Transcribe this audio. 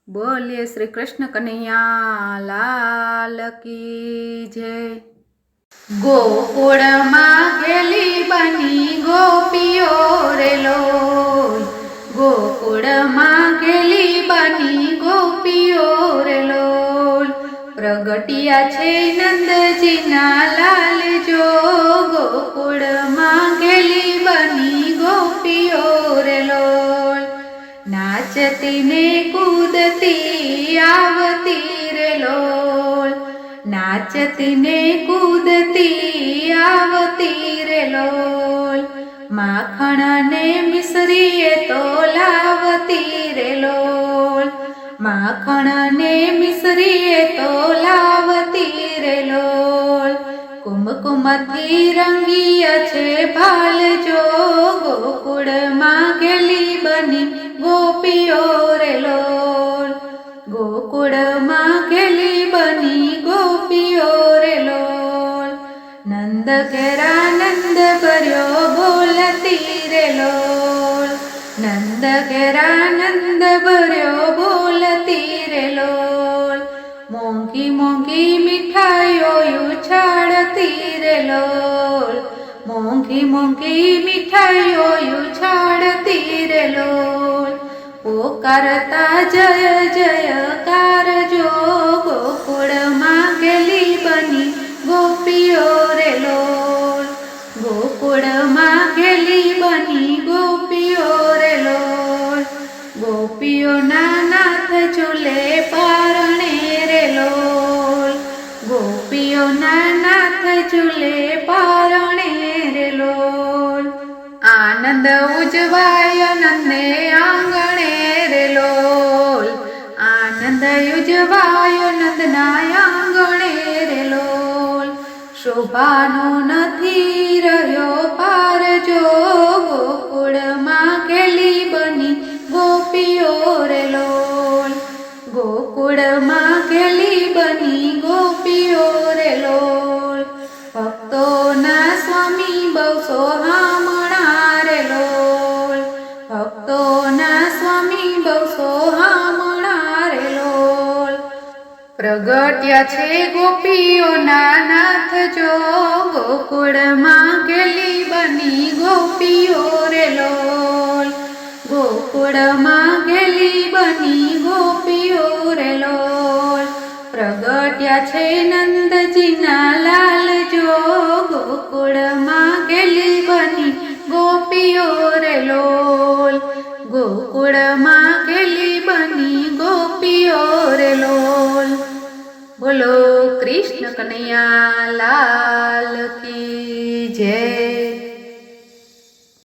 बोलिए श्री कृष्ण कन्हैया लाल की जय। गोकुळ में गेली बनी गोपियो रे लोल, गोकुळ में गेली बनी गोपियो रे लोल। प्रगटिया छे नंदजी ना लाल जो, गोकुळ में गेली बनी गोपियो रे लोल। नाचती ने कूदती आवती रे लोल, नाचती ने कूदती आवती रे लोल। माखण ने मिसरीए तो लावती रे लोल, माखण ने मिसरीए तो लावती रे लोल। कुमकुम थी रंगिया छे भाल जो, गोकुळ में गेली बनी गोपियो रे लोल, गोकुळ में गेली बनी गोपियो रे लोल। नंद घेरा नंद भर्यो बोलती रे लोल, नंद घेरा नंद भर्यो बोलती रे लोल। मोंघी मोंघी मिठाईओ उछाड़ती रे लोल, मोंघी मोंघी मिठाईओ उछाड़ती रे लोल। पोकारता जय जयकार जो, गोकुळ में गेली बनी गोपियो रे लोल, गोकुळ में गेली बनी गोपियो रे लोल। गोपियो ना नाथ झूले पारणे रे लोल, गोपियो ना नाथ झूले पारणे रे लोल। आनंद उजवाय नंदे आंगणे रे लोल, आनंद उजवाय नंदना आंगणे रे लोल। शोभानो नथी रह्यो पार जो, गोकुळ में गेली बनी गोपियो रे लोल, गोकुळ में गेली बनी गोपियो रे लोल। भक्तोना स्वामी बहु सोहामणा रे लोल, भक्तोना स्वामी बहु सोहामणा रे लोल। प्रगट्या छे गोपीओना नाथ जो, गोकुळ में गेली बनी गोपियो रे लोल, गोकुळ में गेली बनी गोपियो रे लोल। प्रगट्या छे नंदजी ना लाल जो, गोकुळ में गेली बनी गोपियो रे लोल, गोकुळ में गेली बनी गोपियो रे लोल। बोलो कृष्ण कन्हैया लाल की जय।